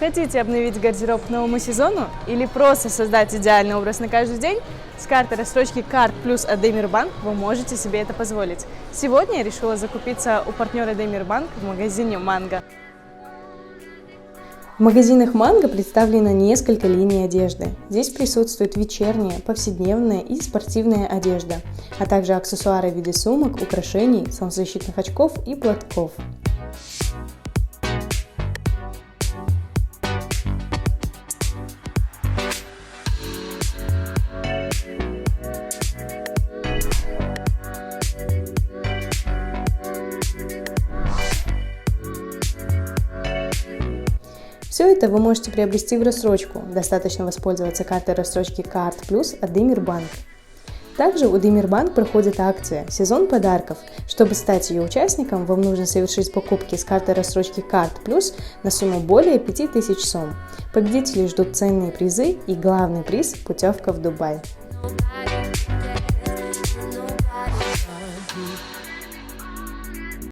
Хотите обновить гардероб к новому сезону или просто создать идеальный образ на каждый день? С картой рассрочки Карт Плюс от Демирбанк вы можете себе это позволить. Сегодня я решила закупиться у партнера Демирбанк в магазине Манго. В магазинах Манго представлено несколько линий одежды. Здесь присутствует вечерняя, повседневная и спортивная одежда, а также аксессуары в виде сумок, украшений, солнцезащитных очков и платков. Все это вы можете приобрести в рассрочку, достаточно воспользоваться картой рассрочки Карт Плюс от Демирбанк. Также у Демирбанк проходит акция «Сезон подарков». Чтобы стать ее участником, вам нужно совершить покупки с картой рассрочки Карт Плюс на сумму более 5000 сом. Победителей ждут ценные призы и главный приз – путевка в Дубай.